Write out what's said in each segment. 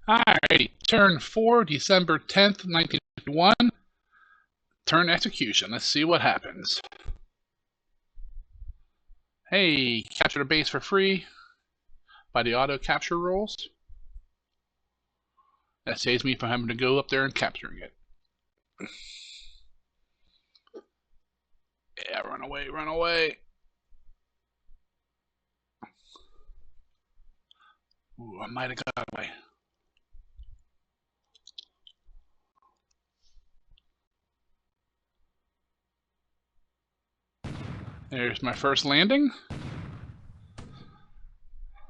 Alrighty, turn 4, December 10th, 1951. Turn execution. Let's see what happens. Hey, capture the base for free by the auto capture rules. That saves me from having to go up there and capturing it. Yeah, run away, run away. Ooh, I might have got away. There's my first landing.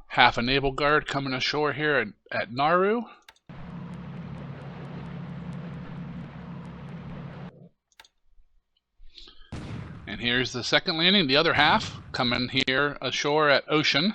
Half a naval guard coming ashore here at Nauru. And here's the second landing, the other half coming here ashore at Ocean.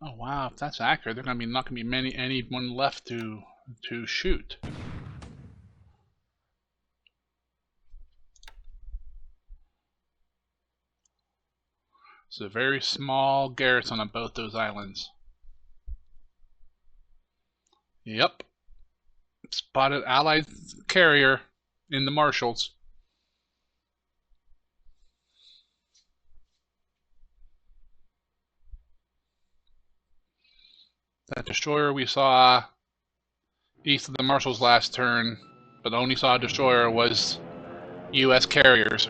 Oh wow, if that's accurate, there's not going to be anyone left to shoot. It's a very small garrison on both those islands. Yep. Spotted Allied carrier in the Marshalls. That destroyer we saw east of the Marshalls last turn, but the only saw a destroyer was U.S. carriers.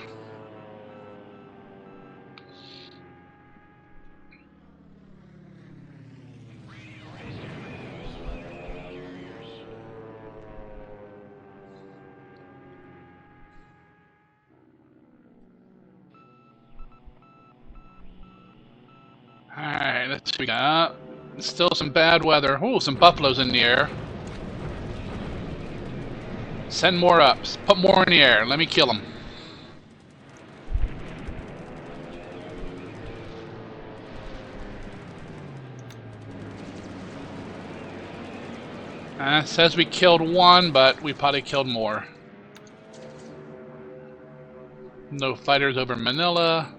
Alright, let's see what we got. Still some bad weather. Ooh, some buffaloes in the air. Send more up. Put more in the air. Let me kill them. It says we killed one, but we probably killed more. No fighters over Manila.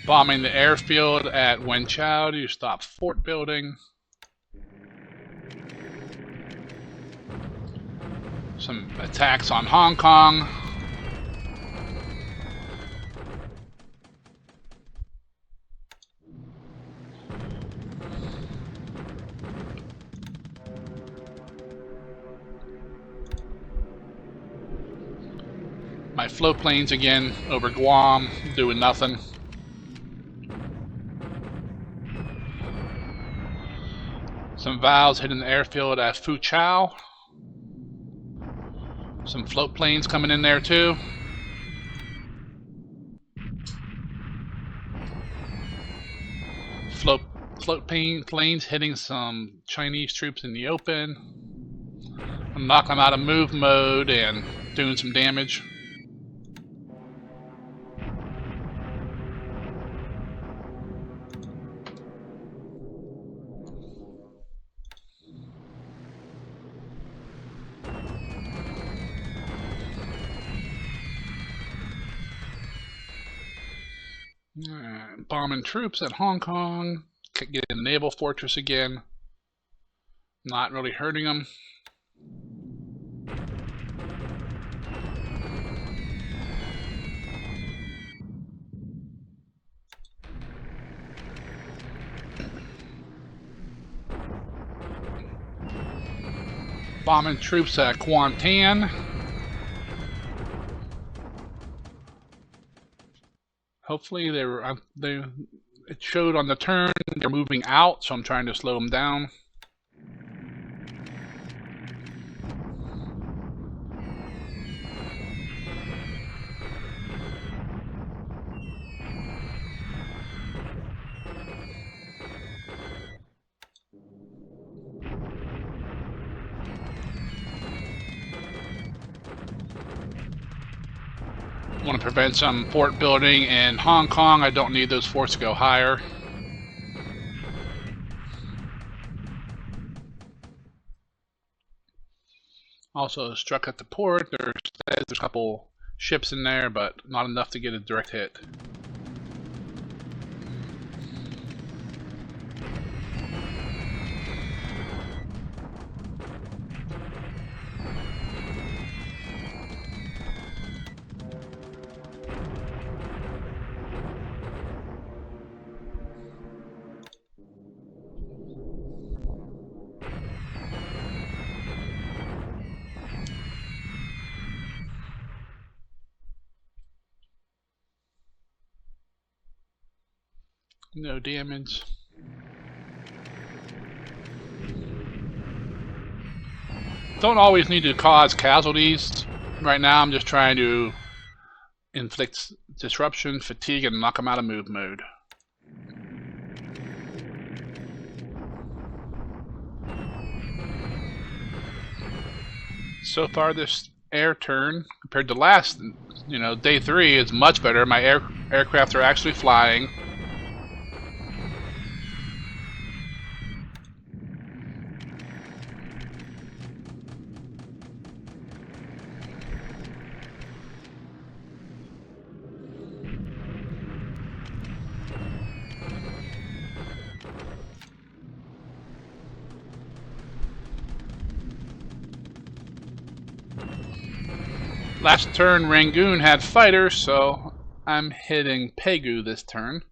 Bombing the airfield at Wenchao to stop fort building. Some attacks on Hong Kong. My float planes again over Guam, doing nothing. Some Vals hitting the airfield at Fuchao. Some float planes coming in there too. Float planes hitting some Chinese troops in the open. I'm knocking them out of move mode and doing some damage. Bombing troops at Hong Kong. Getting the naval fortress again. Not really hurting them. Bombing troops at Kuantan. Hopefully it showed on the turn they're moving out, so I'm trying to slow them down. Want to prevent some fort building in Hong Kong. I don't need those forts to go higher. Also struck at the port. There's a couple ships in there, but not enough to get a direct hit. No damage. Don't always need to cause casualties. Right now I'm just trying to inflict disruption, fatigue, and knock them out of move mode. So far this air turn, compared to last, day 3, is much better. My aircraft are actually flying. Last turn, Rangoon had fighters, so I'm hitting Pegu this turn.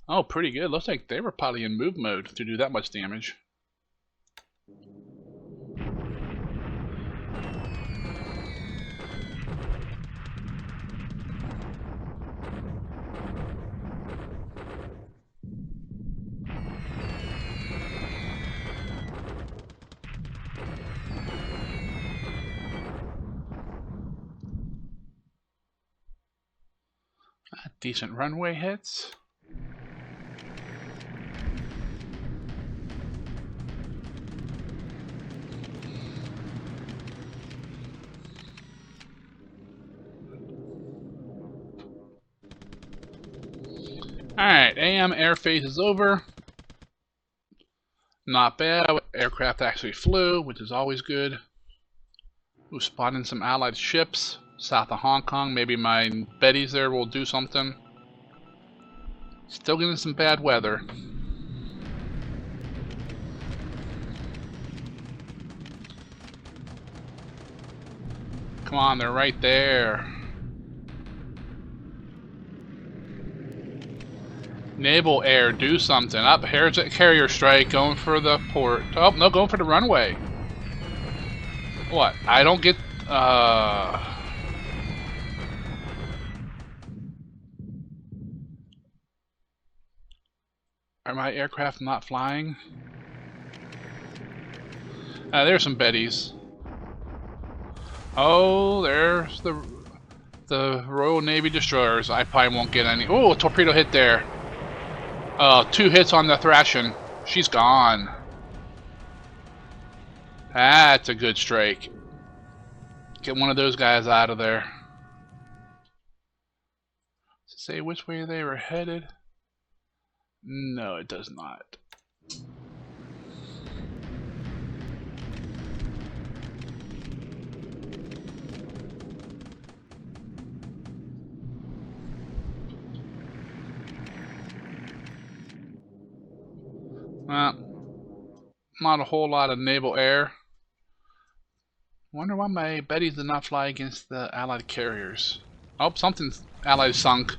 Oh, pretty good. Looks like they were probably in move mode to do that much damage. Decent runway hits. Alright, AM airface is over. Not bad. Aircraft actually flew, which is always good. We're spotting some allied ships south of Hong Kong. Maybe my Bettys there will do something. Still getting some bad weather. Come on, they're right there. Naval air, do something. Up here's a carrier strike, going for the port. Oh, no, going for the runway. What? I don't get... Are my aircraft not flying? There's some Bettys. Oh, there's the Royal Navy destroyers. I probably won't get any. Oh, a torpedo hit there. 2 hits on the Thrashing. She's gone. That's a good strike. Get one of those guys out of there. Does it say which way they were headed? No, it does not. Not a whole lot of naval air. Wonder why my Bettys did not fly against the Allied carriers. Oh, something's Allied sunk.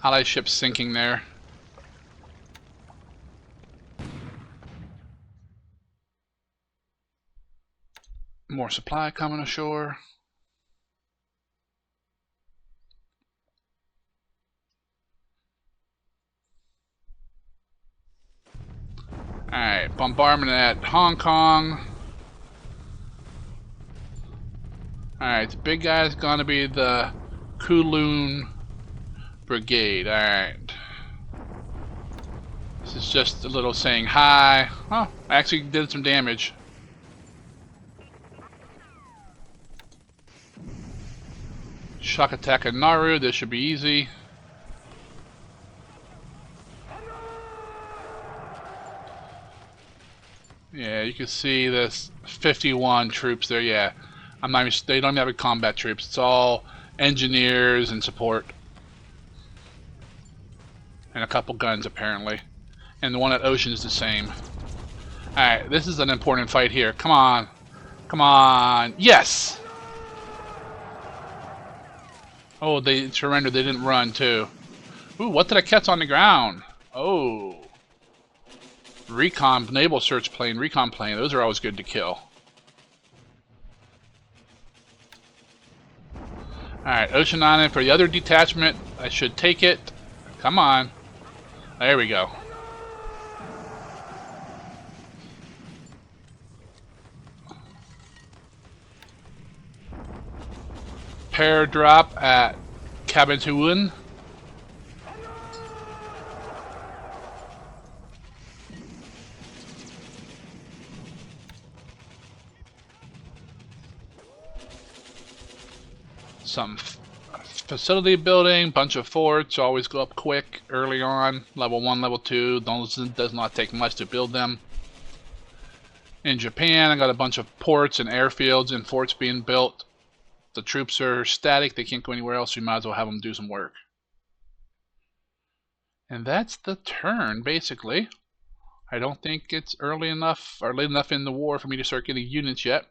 Allied ship sinking there. More supply coming ashore. Alright, bombardment at Hong Kong. Alright, the big guy's gonna be the Kowloon Brigade. Alright. This is just a little saying hi. Oh, I actually did some damage. Shock attack at Nauru. This should be easy. Yeah, you can see this 51 troops there. Yeah, I'm not even, they don't have combat troops. It's all engineers and support. And a couple guns apparently. And the one at Ocean is the same. Alright, this is an important fight here. Come on. Come on. Yes! Oh, they surrendered. They didn't run too. Ooh, what did I catch on the ground? Oh. Recon, naval search plane, recon plane. Those are always good to kill. Alright, Ocean Island for the other detachment. I should take it. Come on. There we go. Pair drop at Cabatuan. Some facility building, bunch of forts, always go up quick early on. Level 1, level 2, does not take much to build them. In Japan, I got a bunch of ports and airfields and forts being built. The troops are static, they can't go anywhere else, you might as well have them do some work. And that's the turn, basically. I don't think it's early enough or late enough in the war for me to start getting units yet.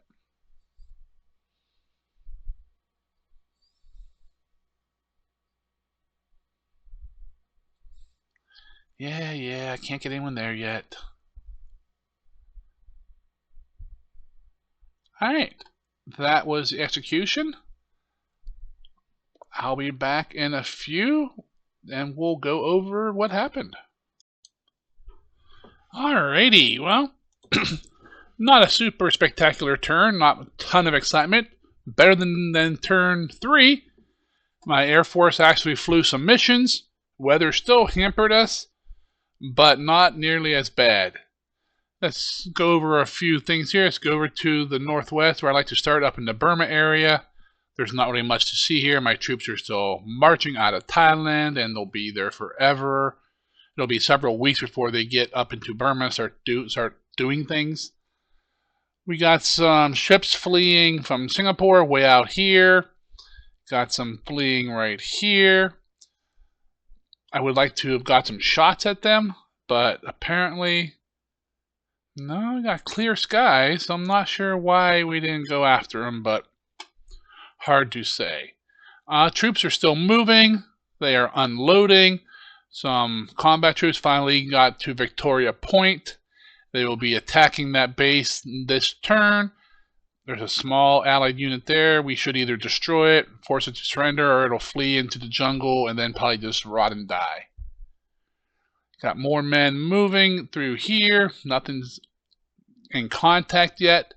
Yeah, I can't get anyone there yet. Alright, that was the execution. I'll be back in a few and we'll go over what happened. Alrighty, well, not a super spectacular turn, not a ton of excitement. Better than turn 3. My Air Force actually flew some missions. Weather still hampered us, but not nearly as bad. Let's go over a few things here. Let's go over to the northwest where I like to start, up in the Burma area. There's not really much to see here. My troops are still marching out of Thailand and they'll be there forever. It'll be several weeks before they get up into Burma and start doing things. We got some ships fleeing from Singapore way out here. Got some fleeing right here. I would like to have got some shots at them, but apparently, no, we got clear skies, so I'm not sure why we didn't go after them, but hard to say. Troops are still moving. They are unloading. Some combat troops finally got to Victoria Point. They will be attacking that base this turn. There's a small allied unit there. We should either destroy it, force it to surrender, or it'll flee into the jungle and then probably just rot and die. Got more men moving through here. Nothing's in contact yet.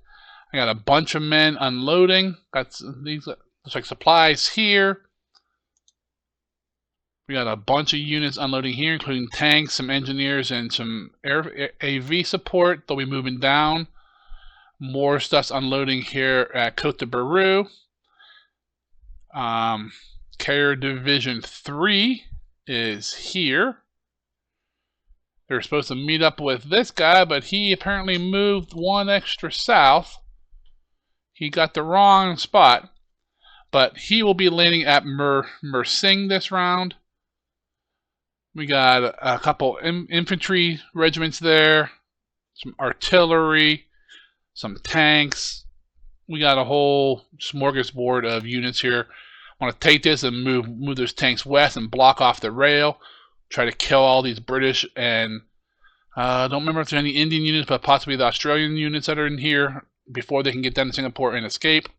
I got a bunch of men unloading. Got these looks like supplies here. We got a bunch of units unloading here, including tanks, some engineers, and some AV support. They'll be moving down. More stuff's unloading here at Cote de Baru. Carrier Division 3 is here. They're supposed to meet up with this guy, but he apparently moved one extra south. He got the wrong spot, but he will be landing at Mersing this round. We got a couple infantry regiments there, some artillery, some tanks. We got a whole smorgasbord of units here. I want to take this and move those tanks west and block off the rail. Try to kill all these British and don't remember if there's any Indian units, but possibly the Australian units that are in here before they can get down to Singapore and escape.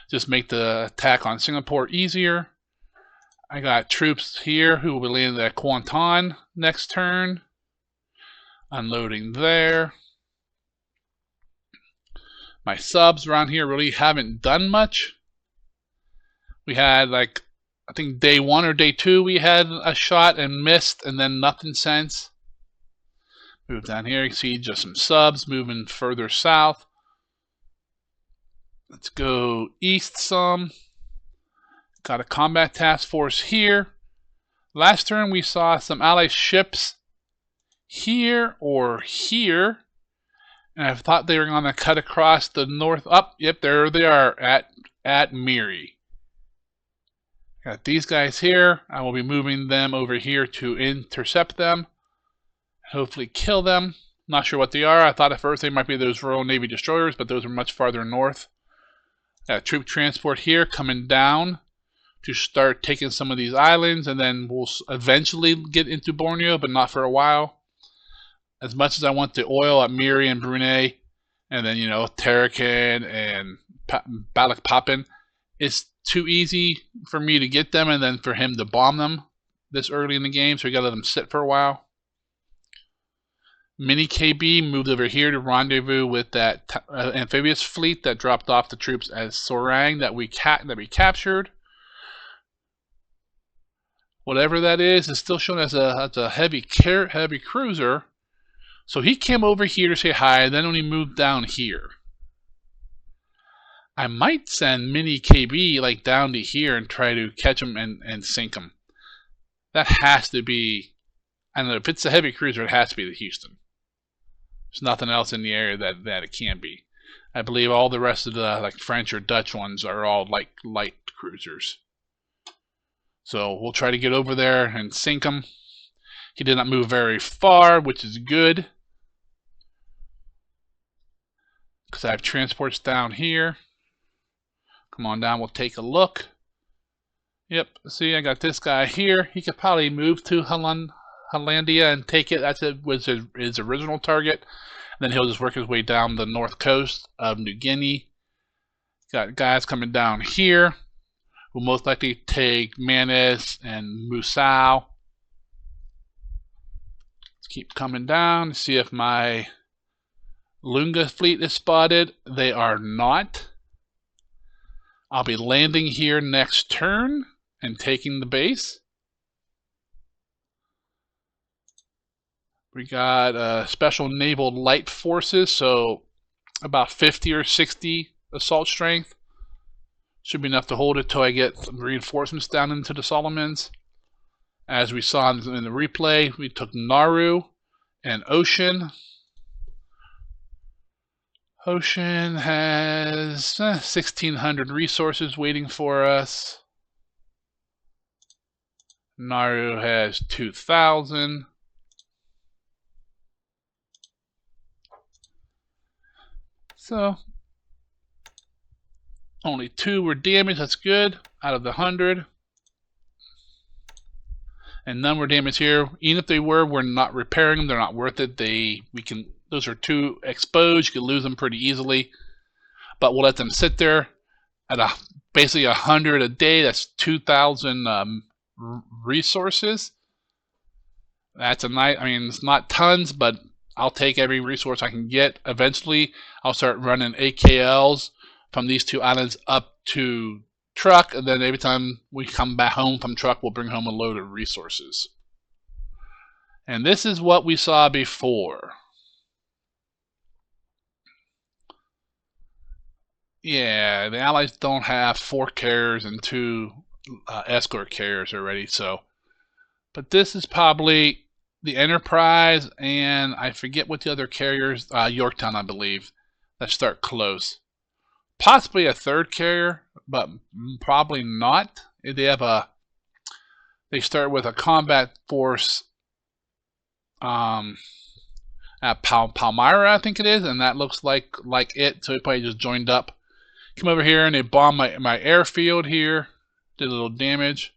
Just make the attack on Singapore easier. I got troops here who will be landing at Kuantan next turn. Unloading there. My subs around here really haven't done much. We had like, I think day 1 or day 2 we had a shot and missed, and then nothing since. Move down here, you can see just some subs moving further south. Let's go east some. Got a combat task force here. Last turn we saw some allied ships here or here. And I thought they were going to cut across the north. Up, yep, there they are at Miri. Got these guys here. I will be moving them over here to intercept them. Hopefully kill them. Not sure what they are. I thought at first they might be those Royal Navy destroyers, but those are much farther north. Got a troop transport here coming down to start taking some of these islands, and then we'll eventually get into Borneo, but not for a while. As much as I want the oil at Miri and Brunei, and then, Tarakan and Balikpapan, it's too easy for me to get them and then for him to bomb them this early in the game, so we gotta let them sit for a while. Mini KB moved over here to rendezvous with that amphibious fleet that dropped off the troops at Sorong that we captured. Whatever that is still shown as a heavy cruiser. So he came over here to say hi, and then when he moved down here. I might send Mini KB down to here and try to catch him and sink him. That has to be, I don't know, if it's a heavy cruiser, it has to be the Houston. There's nothing else in the area that it can be. I believe all the rest of the French or Dutch ones are all light cruisers. So we'll try to get over there and sink him. He did not move very far, which is good, because I have transports down here. Come on down, we'll take a look. Yep, see, I got this guy here. He could probably move to Hollandia and take it. That's was his original target. And then he'll just work his way down the north coast of New Guinea. Got guys coming down here who most likely take Manus and Musau. Let's keep coming down to see if my Lunga fleet is spotted. They are not. I'll be landing here next turn and taking the base. We got special naval light forces, so about 50 or 60 assault strength. Should be enough to hold it till I get some reinforcements down into the Solomons. As we saw in the replay, we took Nauru and Ocean. Ocean has 1,600 resources waiting for us. Nauru has 2,000. So, only 2 were damaged. That's good. Out of the 100. And none were damaged here. Even if they were, we're not repairing them. They're not worth it. Those are too exposed. You can lose them pretty easily. But we'll let them sit there at basically 100 a day. That's 2,000 resources. That's a nice. I mean, it's not tons, but I'll take every resource I can get. Eventually, I'll start running AKLs from these 2 islands up to truck, and then every time we come back home from truck, we'll bring home a load of resources. And this is what we saw before. Yeah, the Allies don't have 4 carriers and 2 escort carriers already, so. But this is probably the Enterprise, and I forget what the other carriers, Yorktown, I believe, that start close. Possibly a 3rd carrier, but probably not. They start with a combat force at Palmyra, I think it is, and that looks like it, so it probably just joined up. Come over here and they bombed my airfield here. Did a little damage.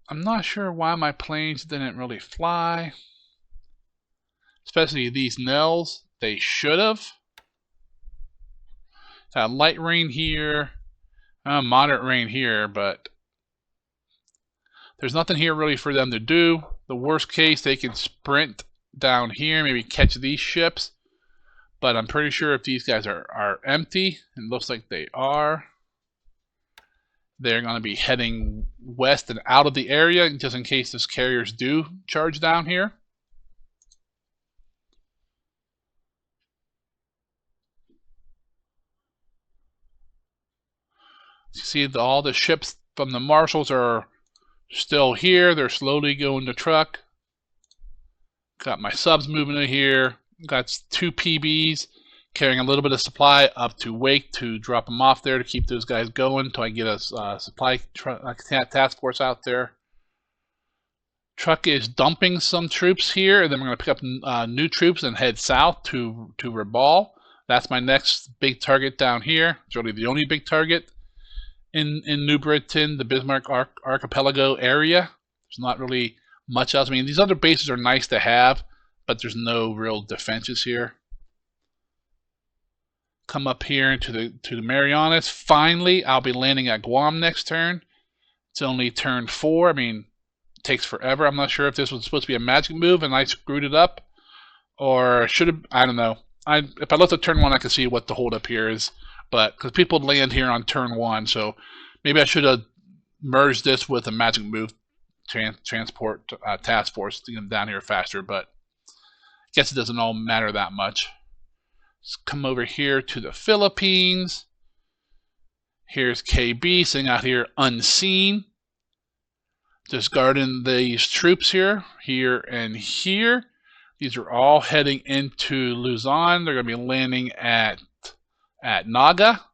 I'm not sure why my planes didn't really fly. Especially these Nels. They should have. Light rain here. Moderate rain here, but there's nothing here really for them to do. The worst case, they can sprint down here, maybe catch these ships. But I'm pretty sure if these guys are empty, and it looks like they are, they're going to be heading west and out of the area, just in case those carriers do charge down here. You see all the ships from the marshals are still here. They're slowly going to truck. Got my subs moving in here. Got 2 PBs carrying a little bit of supply up to Wake to drop them off there to keep those guys going until I get a supply task force out there. Truck is dumping some troops here, and then we're going to pick up new troops and head south to Rabaul. That's my next big target down here. It's really the only big target in New Britain, the Bismarck Archipelago area. There's not really much else. I mean, these other bases are nice to have, but there's no real defenses here. Come up here to the Marianas. Finally, I'll be landing at Guam next turn. It's only turn 4. I mean, it takes forever. I'm not sure if this was supposed to be a magic move and I screwed it up, or should have. I don't know. If I looked at turn 1, I could see what the holdup here is. But because people land here on turn 1, so maybe I should have merged this with a magic move transport task force to get them down here faster. But I guess it doesn't all matter that much. Let's come over here to the Philippines. Here's KB sitting out here unseen. Just guarding these troops here and here. These are all heading into Luzon. They're going to be landing at Naga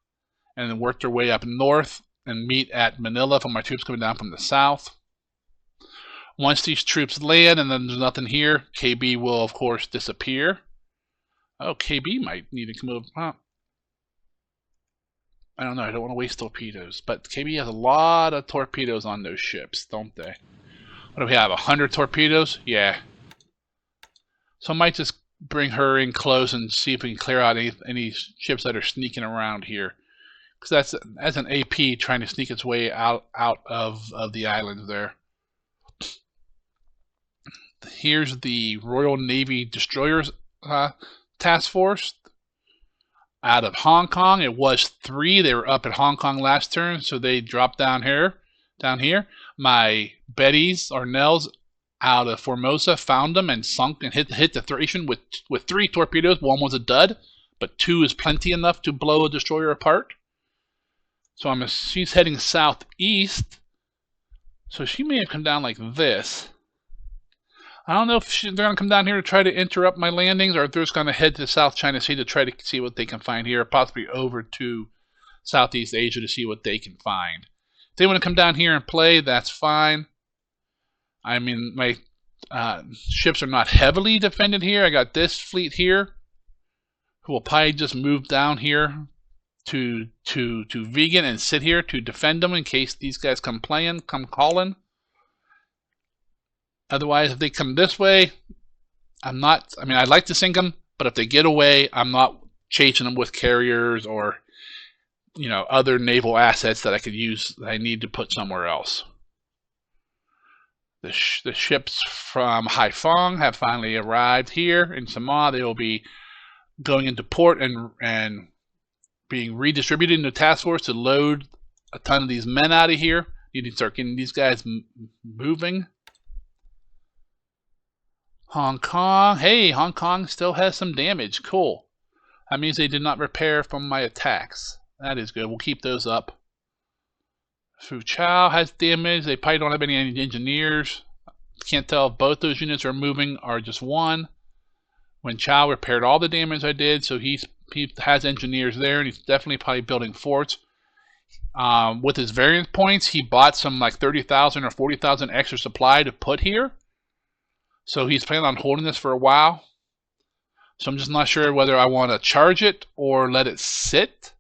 and then work their way up north and meet at Manila for my troops coming down from the south. Once these troops land and then there's nothing here, KB will of course disappear. Oh, KB might need to come over. Huh. I don't know. I don't want to waste torpedoes, but KB has a lot of torpedoes on those ships, don't they? What do we have? 100 torpedoes? Yeah. So I might just bring her in close and see if we can clear out any ships that are sneaking around here, because that's an AP trying to sneak its way out of the islands there. Here's the Royal Navy destroyers task force out of Hong Kong. It was 3. They were up at Hong Kong last turn, so they dropped down here. My Bettys or Nels out of Formosa found them and sunk and hit the Thracian with 3 torpedoes. 1 was a dud, but 2 is plenty enough to blow a destroyer apart. So she's heading southeast. So she may have come down like this. I don't know if they're going to come down here to try to interrupt my landings, or if they're just going to head to the South China Sea to try to see what they can find here, or possibly over to Southeast Asia to see what they can find. If they want to come down here and play, that's fine. I mean, my ships are not heavily defended here. I got this fleet here, who will probably just move down here to Vegan and sit here to defend them in case these guys come calling. Otherwise, if they come this way, I'd like to sink them, but if they get away, I'm not chasing them with carriers or, other naval assets that I could use that I need to put somewhere else. The ships from Haiphong have finally arrived here in Samoa. They will be going into port and being redistributed into task force to load a ton of these men out of here. You need to start getting these guys moving. Hong Kong. Hey, Hong Kong still has some damage. Cool. That means they did not repair from my attacks. That is good. We'll keep those up. Fu Chao has damage. They probably don't have any engineers. Can't tell if both those units are moving or just one. When Chao repaired all the damage I did, so he has engineers there, and he's definitely probably building forts. With his variance points, he bought some like 30,000 or 40,000 extra supply to put here. So he's planning on holding this for a while. So I'm just not sure whether I want to charge it or let it sit.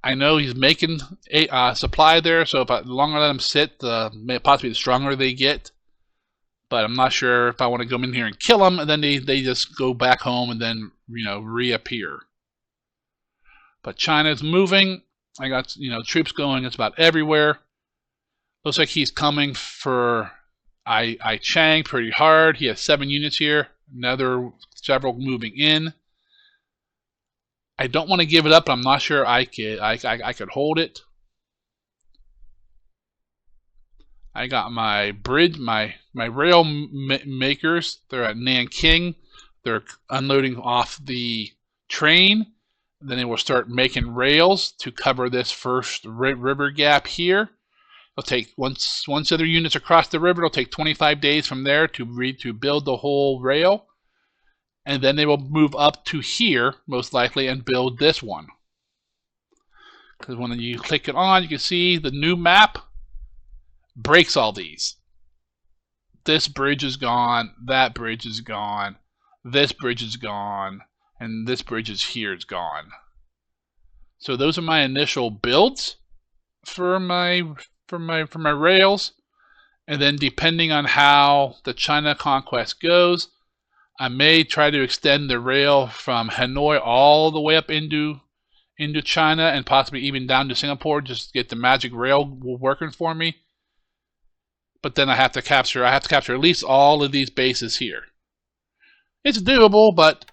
I know he's making a supply there, so the longer I let him sit, possibly the stronger they get. But I'm not sure if I want to come in here and kill them, and then they just go back home and then reappear. But China's moving. I got troops going just about everywhere. Looks like he's coming for I Chang pretty hard. He has 7 units here. Another several moving in. I don't want to give it up, but I'm not sure I could hold it. I got my bridge, my rail makers. They're at Nanking. They're unloading off the train. Then it will start making rails to cover this first river gap here. It'll take once other units across the river. It'll take 25 days from there to build the whole rail, and then they will move up to here most likely and build this one. Because when you click it on, you can see the new map breaks all these. This bridge is gone. That bridge is gone. This bridge is gone. And this bridge is here, it's gone. So those are my initial builds for my rails. And then depending on how the China conquest goes, I may try to extend the rail from Hanoi all the way up into China and possibly even down to Singapore, just to get the magic rail working for me. But then I have to capture at least all of these bases here. It's doable, but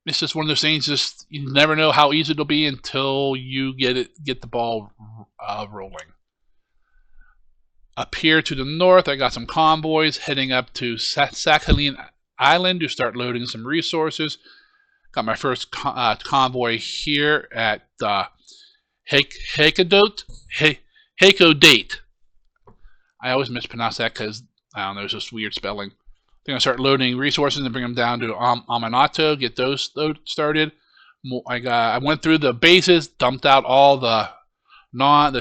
it's just one of those things. Just you never know how easy it'll be until you get the ball rolling. Up here to the north, I got some convoys heading up to Sakhalin Island to start loading some resources. Got my first convoy here at Hakodate. I always mispronounce that because I don't know, it's just weird spelling. They're going to start loading resources and bring them down to Aminato, get those started. I went through the bases, dumped out all the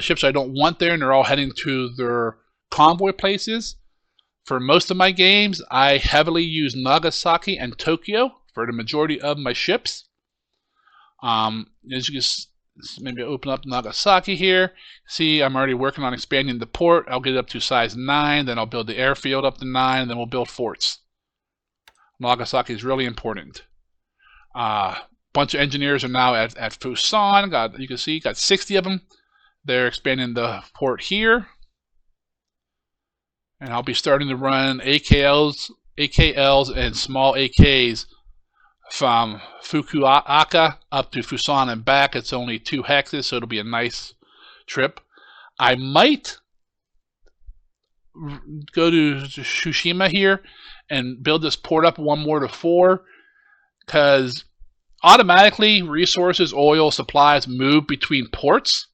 ships I don't want there, and they're all heading to their convoy places. For most of my games, I heavily use Nagasaki and Tokyo for the majority of my ships. As you can maybe open up Nagasaki here. See, I'm already working on expanding the port. I'll get it up to size 9, then I'll build the airfield up to 9, and then we'll build forts. Nagasaki is really important. Bunch of engineers are now at Fusan. You can see, got 60 of them. They're expanding the port here. And I'll be starting to run AKLs and small AKs from Fukuoka up to Fusan and back. It's only 2 hexes, so it'll be a nice trip. I might go to Tsushima here and build this port up 1 more to 4, because automatically resources, oil, supplies move between ports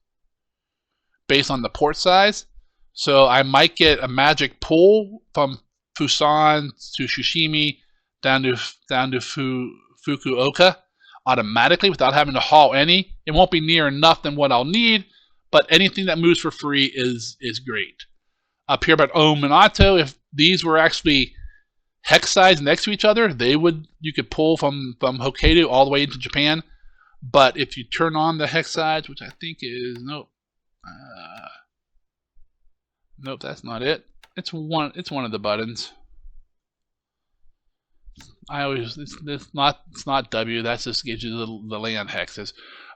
based on the port size. So I might get a magic pull from Fusan to Tsushima down to Fukuoka automatically without having to haul any. It won't be near enough than what I'll need, but anything that moves for free is great. Up here about Ominato, if these were actually hex sides next to each other, you could pull from Hokkaido all the way into Japan. But if you turn on the hex sides, which I think is nope, that's not it. It's one of the buttons. It's not W. That just gives you the land hexes.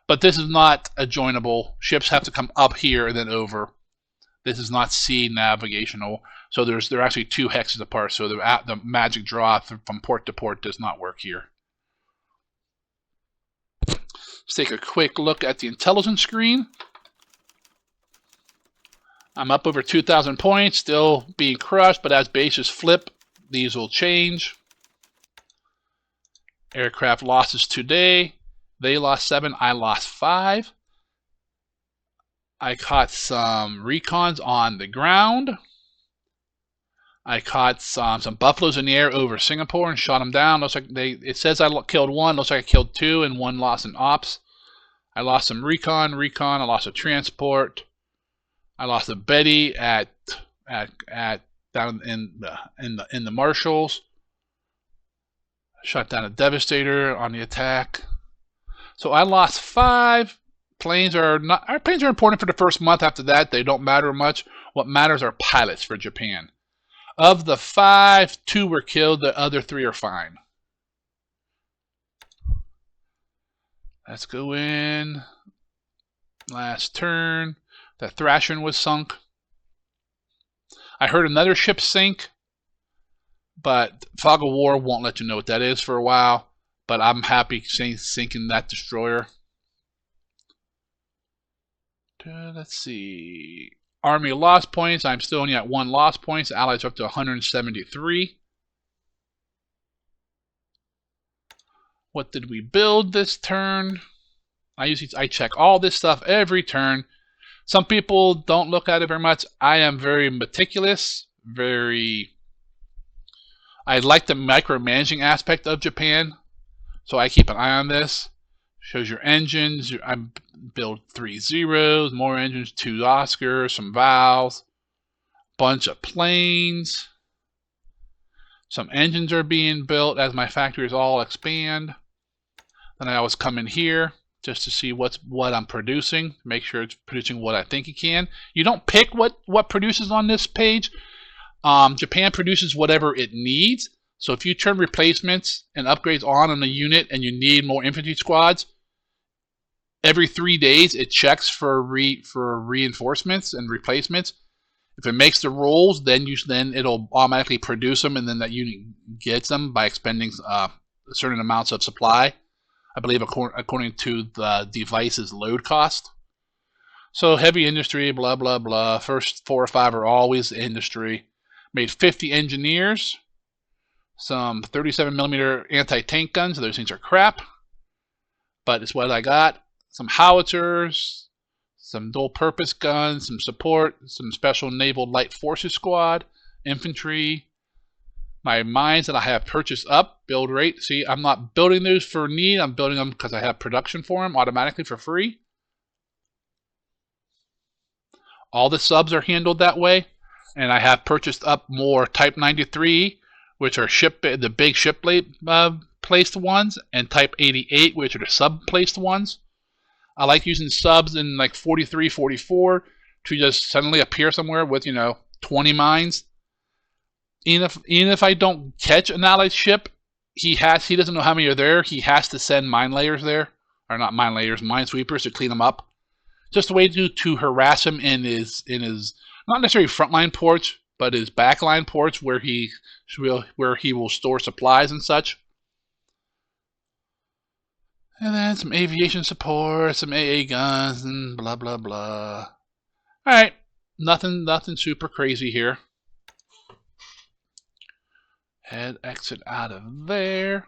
But this is not a joinable. Ships have to come up here and then over. This is not C navigational. So they're actually 2 hexes apart. So the magic draw from port to port does not work here. Let's take a quick look at the intelligence screen. I'm up over 2,000 points, still being crushed, but as bases flip, these will change. Aircraft losses today. They lost 7, I lost 5. I caught some recons on the ground. I caught some buffaloes in the air over Singapore and shot them down. Looks like it says I killed 1. Looks like I killed 2 and 1 lost in ops. I lost some recon. I lost a transport. I lost a Betty at down in the Marshalls. Shot down a Devastator on the attack. So I lost 5. Our planes are important for the first month. After that, they don't matter much. What matters are pilots for Japan. Of the 5, 2 were killed. The other 3 are fine. Let's go in. Last turn. The Thrasher was sunk. I heard another ship sink, but Fog of War won't let you know what that is for a while. But I'm happy sinking that destroyer. Let's see. Army lost points. I'm still only at 1 lost points. Allies are up to 173. What did we build this turn? I check all this stuff every turn. Some people don't look at it very much. I am very meticulous, I like the micromanaging aspect of Japan, so I keep an eye on this. Shows your engines. I build 3 zeros, more engines, 2 Oscars, some valves, bunch of planes. Some engines are being built as my factories all expand. Then I always come in here just to see what I'm producing, make sure it's producing what I think it can. You don't pick what produces on this page. Japan produces whatever it needs. So if you turn replacements and upgrades on a unit and you need more infantry squads, every 3 days it checks for reinforcements and replacements. If it makes the rules, then it'll automatically produce them, and then that unit gets them by expending certain amounts of supply, I believe, according to the device's load cost. So heavy industry, blah, blah, blah. First 4 or 5 are always industry. Made 50 engineers, some 37mm anti-tank guns. Those things are crap, but it's what I got. Some howitzers, some dual-purpose guns, some support, some special naval light forces squad, infantry. My mines that I have purchased up, build rate. See, I'm not building those for need. I'm building them because I have production for them automatically for free. All the subs are handled that way. And I have purchased up more Type 93, which are the big ship placed ones, and Type 88, which are the sub-placed ones. I like using subs in like 43, 44 to just suddenly appear somewhere with, 20 mines. Even if I don't catch an allied ship, he doesn't know how many are there. He has to send mine layers there, or not mine layers, minesweepers to clean them up. Just a way to harass him in his not necessarily frontline ports, but his backline ports where he will store supplies and such. And then some aviation support, some AA guns, and blah blah blah. All right, nothing super crazy here. Exit out of there.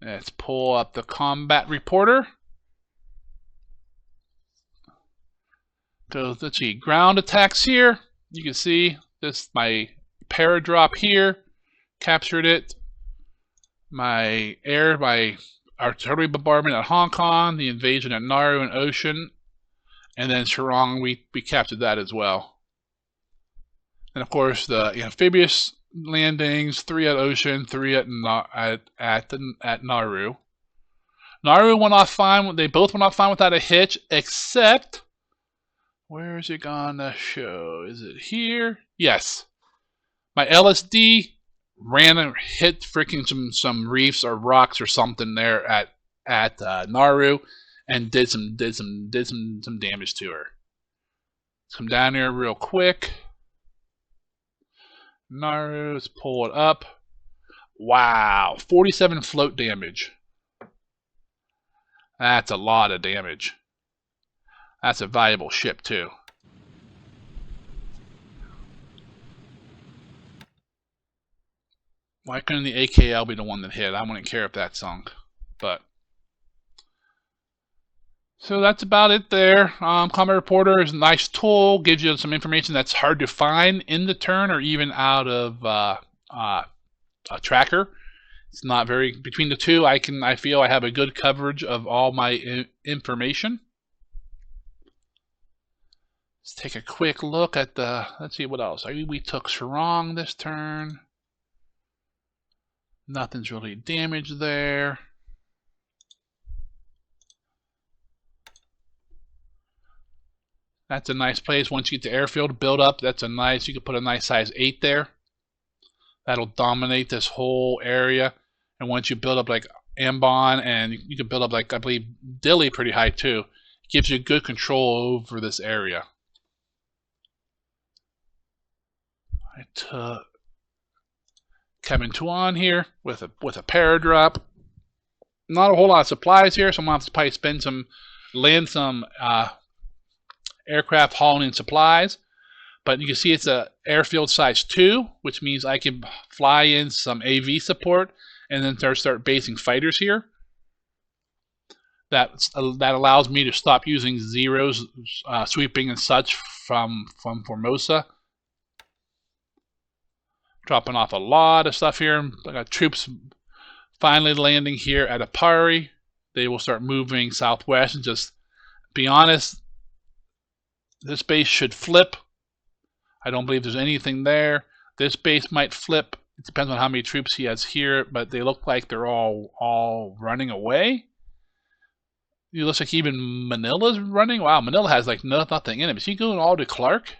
Let's pull up the combat reporter. So let's see, ground attacks here. You can see this, my paradrop here, captured it. My artillery bombardment at Hong Kong, the invasion at Nauru and Ocean, and then Sorong, we captured that as well. And of course the amphibious landings, 3 at Ocean, 3 at Nauru. Nauru went off fine. They both went off fine without a hitch, except, where is it gonna show? Is it here? Yes. My LSD ran and hit freaking some reefs or rocks or something there at Nauru, and did some damage to her. Let's come down here real quick. Nauru, let's pull it up. Wow, 47 float damage. That's a lot of damage. That's a valuable ship too. Why couldn't the AKL be the one that hit? I wouldn't care if that sunk. But so that's about it there. Combat Reporter is a nice tool. Gives you some information that's hard to find in the turn or even out of a tracker. It's not very, between the two, I feel I have a good coverage of all my information. Let's take a quick look at let's see what else. We took Sorong this turn. Nothing's really damaged there. That's a nice place. Once you get the airfield built up, you can put a nice size 8 there. That'll dominate this whole area. And once you build up like Ambon, and you can build up like, I believe, Dili pretty high too. It gives you good control over this area. I took Kevin Tuan here with a paradrop. Not a whole lot of supplies here, so I'm gonna have to probably land some aircraft hauling in supplies. But you can see it's a airfield size 2, which means I can fly in some AV support and then start basing fighters here. that allows me to stop using zeros, sweeping and such from Formosa. Dropping off a lot of stuff here. I got troops finally landing here at Apari. They will start moving southwest, and just be honest, this base should flip. I don't believe there's anything there. This base might flip. It depends on how many troops he has here, but they look like they're all running away. It looks like even Manila's running. Wow, Manila has like nothing in him. Is he going all to Clark?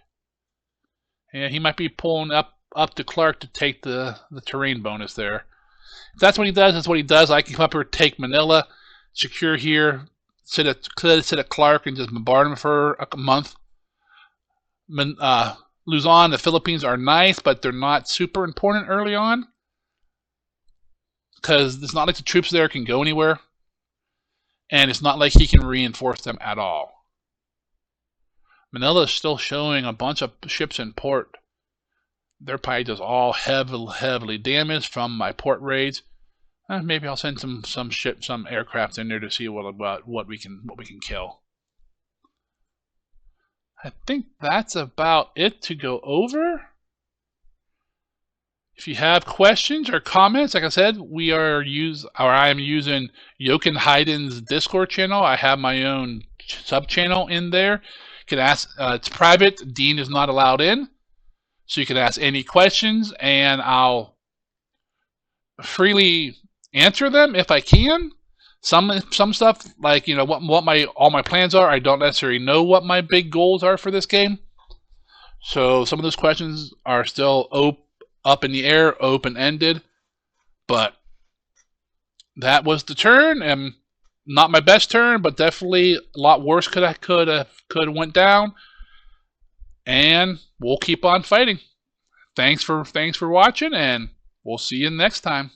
Yeah, he might be pulling up to Clark to take the terrain bonus there. If that's what he does, that's what he does. I can come up here, take Manila, secure here, sit at Clark, and just bombard him for a month. Luzon, the Philippines are nice, but they're not super important early on, because it's not like the troops there can go anywhere, and it's not like he can reinforce them at all. Manila is still showing a bunch of ships in port. They're probably just all heavily damaged from my port raids. Maybe I'll send some aircraft in there to see what we can kill. I think that's about it to go over. If you have questions or comments, like I said, I am using Jochen Hayden's Discord channel. I have my own sub channel in there. You can ask. It's private. Dean is not allowed in, so you can ask any questions, and I'll freely answer them if I can. Some stuff, like, you know, what all my plans are, I don't necessarily know what my big goals are for this game. So some of those questions are still up in the air, open-ended. But that was the turn, and not my best turn, but definitely a lot worse could have went down. And we'll keep on fighting. Thanks for watching, and we'll see you next time.